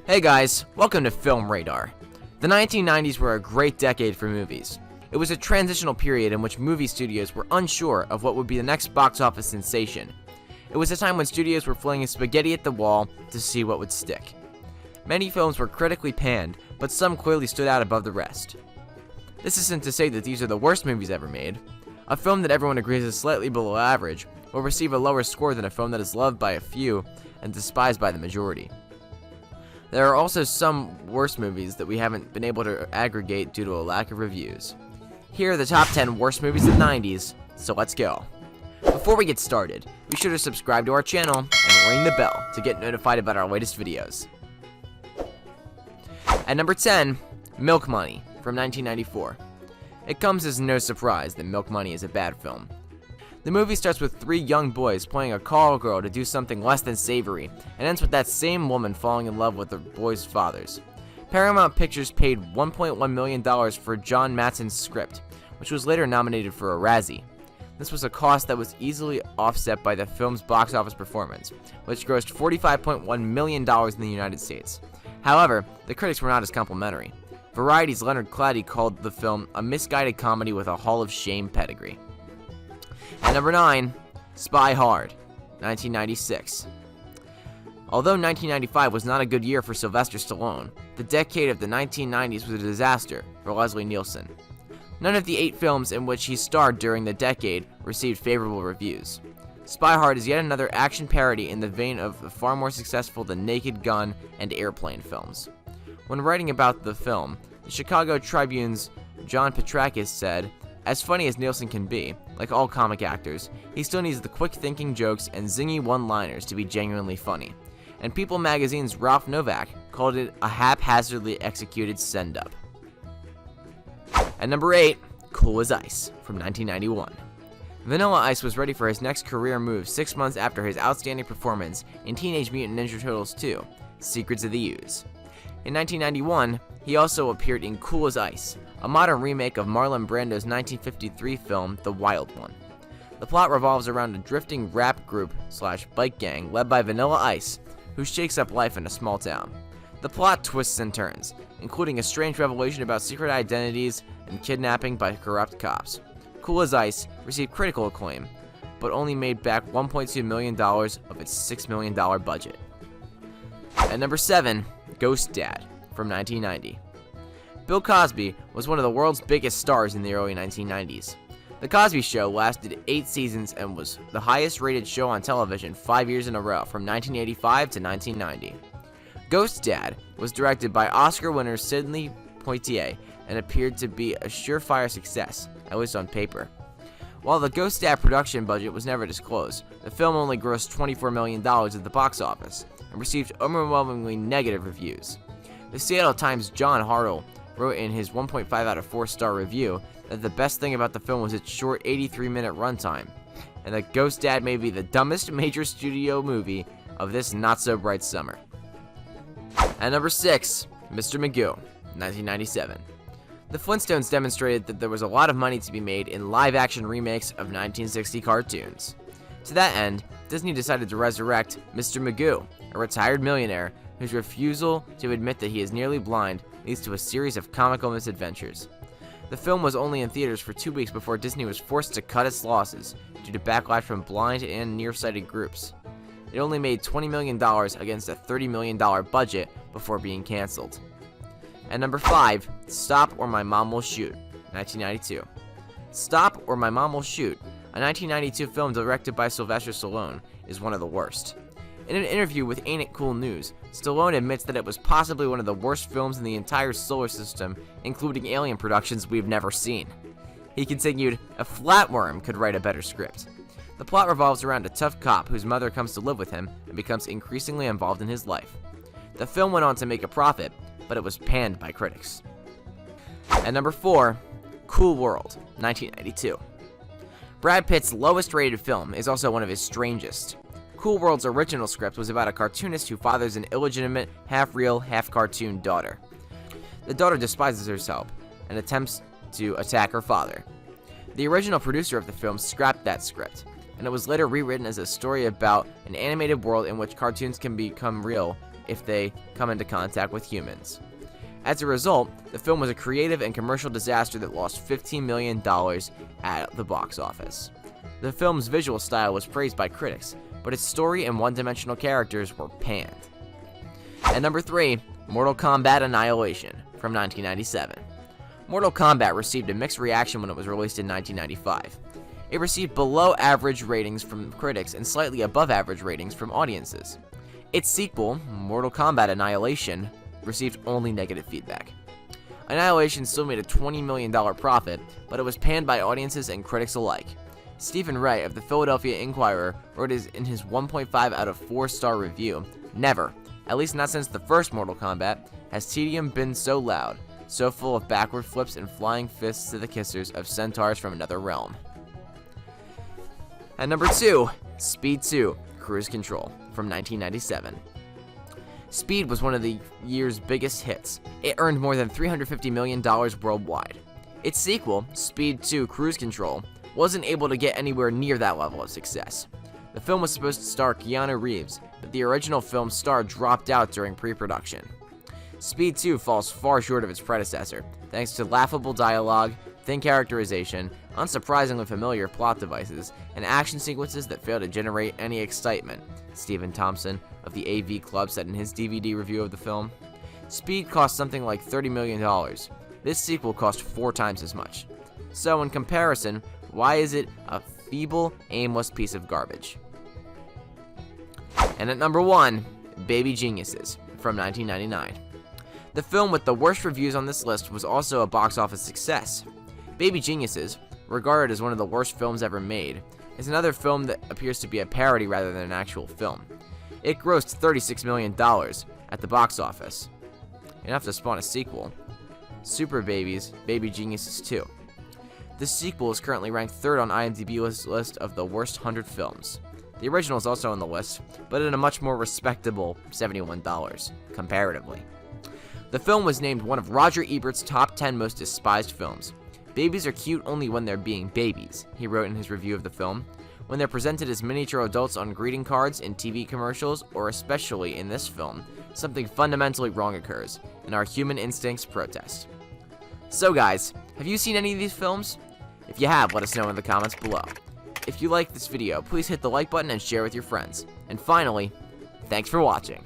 Hey guys, welcome to Film Radar. The 1990s were a great decade for movies. It was a transitional period in which movie studios were unsure of what would be the next box office sensation. It was a time when studios were flinging spaghetti at the wall to see what would stick. Many films were critically panned, but some clearly stood out above the rest. This isn't to say that these are the worst movies ever made. A film that everyone agrees is slightly below average will receive a lower score than a film that is loved by a few and despised by the majority. There are also some worse movies that we haven't been able to aggregate due to a lack of reviews. Here are the top 10 worst movies of the 90s, so let's go. Before we get started, be sure to subscribe to our channel and ring the bell to get notified about our latest videos. At number 10, Milk Money from 1994. It comes as no surprise that Milk Money is a bad film. The movie starts with three young boys playing a call girl to do something less than savory, and ends with that same woman falling in love with the boys' fathers. Paramount Pictures paid $1.1 million for John Matson's script, which was later nominated for a Razzie. This was a cost that was easily offset by the film's box office performance, which grossed $45.1 million in the United States. However, the critics were not as complimentary. Variety's Leonard Klady called the film a misguided comedy with a Hall of Shame pedigree. At number 9, Spy Hard, 1996. Although 1995 was not a good year for Sylvester Stallone, the decade of the 1990s was a disaster for Leslie Nielsen. None of the 8 films in which he starred during the decade received favorable reviews. Spy Hard is yet another action parody in the vein of the far more successful The Naked Gun and Airplane films. When writing about the film, the Chicago Tribune's John Petrakis said, "As funny as Nielsen can be, like all comic actors, he still needs the quick-thinking jokes and zingy one-liners to be genuinely funny." And People magazine's Ralph Novak called it a haphazardly executed send-up. At number 8, Cool as Ice from 1991. Vanilla Ice was ready for his next career move 6 months after his outstanding performance in Teenage Mutant Ninja Turtles 2, Secrets of the Ooze. In 1991, he also appeared in Cool as Ice, a modern remake of Marlon Brando's 1953 film, The Wild One. The plot revolves around a drifting rap group/bike gang led by Vanilla Ice, who shakes up life in a small town. The plot twists and turns, including a strange revelation about secret identities and kidnapping by corrupt cops. Cool as Ice received critical acclaim, but only made back $1.2 million of its $6 million budget. At number 7, Ghost Dad from 1990. Bill Cosby was one of the world's biggest stars in the early 1990s. The Cosby Show lasted 8 seasons and was the highest rated show on television 5 years in a row from 1985 to 1990. Ghost Dad was directed by Oscar winner Sidney Poitier and appeared to be a surefire success, at least on paper. While the Ghost Dad production budget was never disclosed, the film only grossed $24 million at the box office and received overwhelmingly negative reviews. The Seattle Times' John Hartle wrote in his 1.5 out of 4-star review that the best thing about the film was its short 83-minute runtime, and that Ghost Dad may be the dumbest major studio movie of this not-so-bright summer. At number 6, Mr. Magoo, 1997. The Flintstones demonstrated that there was a lot of money to be made in live-action remakes of 1960 cartoons. To that end, Disney decided to resurrect Mr. Magoo, a retired millionaire whose refusal to admit that he is nearly blind leads to a series of comical misadventures. The film was only in theaters for 2 weeks before Disney was forced to cut its losses due to backlash from blind and nearsighted groups. It only made $20 million against a $30 million budget before being canceled. At number 5, Stop or My Mom Will Shoot, 1992. Stop or My Mom Will Shoot, a 1992 film directed by Sylvester Stallone, is one of the worst. In an interview with Ain't It Cool News, Stallone admits that it was possibly one of the worst films in the entire solar system, including alien productions we've never seen. He continued, "A flatworm could write a better script." The plot revolves around a tough cop whose mother comes to live with him and becomes increasingly involved in his life. The film went on to make a profit, but it was panned by critics. At number 4, Cool World, 1992. Brad Pitt's lowest rated film is also one of his strangest. Cool World's original script was about a cartoonist who fathers an illegitimate, half-real, half-cartoon daughter. The daughter despises herself and attempts to attack her father. The original producer of the film scrapped that script, and it was later rewritten as a story about an animated world in which cartoons can become real if they come into contact with humans. As a result, the film was a creative and commercial disaster that lost $15 million at the box office. The film's visual style was praised by critics, but its story and one-dimensional characters were panned. At number 3, Mortal Kombat Annihilation from 1997. Mortal Kombat received a mixed reaction when it was released in 1995. It received below-average ratings from critics and slightly above-average ratings from audiences. Its sequel, Mortal Kombat Annihilation, received only negative feedback. Annihilation still made a $20 million profit, but it was panned by audiences and critics alike. Stephen Wright of the Philadelphia Inquirer wrote in his 1.5 out of 4-star review, "Never, at least not since the first Mortal Kombat, has tedium been so loud, so full of backward flips and flying fists to the kissers of centaurs from another realm." At number 2, Speed 2, Cruise Control from 1997. Speed was one of the year's biggest hits. It earned more than $350 million worldwide. Its sequel, Speed 2, Cruise Control, wasn't able to get anywhere near that level of success. The film was supposed to star Keanu Reeves, but the original film's star dropped out during pre-production. Speed 2 falls far short of its predecessor, thanks to laughable dialogue, thin characterization, unsurprisingly familiar plot devices, and action sequences that fail to generate any excitement, Stephen Thompson of the AV Club said in his DVD review of the film. Speed cost something like $30 million. This sequel cost 4 times as much. So in comparison, why is it a feeble, aimless piece of garbage? And at number 1, Baby Geniuses from 1999. The film with the worst reviews on this list was also a box office success. Baby Geniuses, regarded as one of the worst films ever made, is another film that appears to be a parody rather than an actual film. It grossed $36 million at the box office, enough to spawn a sequel, Super Babies, Baby Geniuses 2. This sequel is currently ranked 3rd on IMDb's list of the worst 100 films. The original is also on the list, but at a much more respectable $71, comparatively. The film was named one of Roger Ebert's top 10 most despised films. Babies are cute only when they're being babies, he wrote in his review of the film. When they're presented as miniature adults on greeting cards, in TV commercials, or especially in this film, something fundamentally wrong occurs, and our human instincts protest. So guys, have you seen any of these films? If you have, let us know in the comments below. If you liked this video, please hit the like button and share with your friends. And finally, thanks for watching.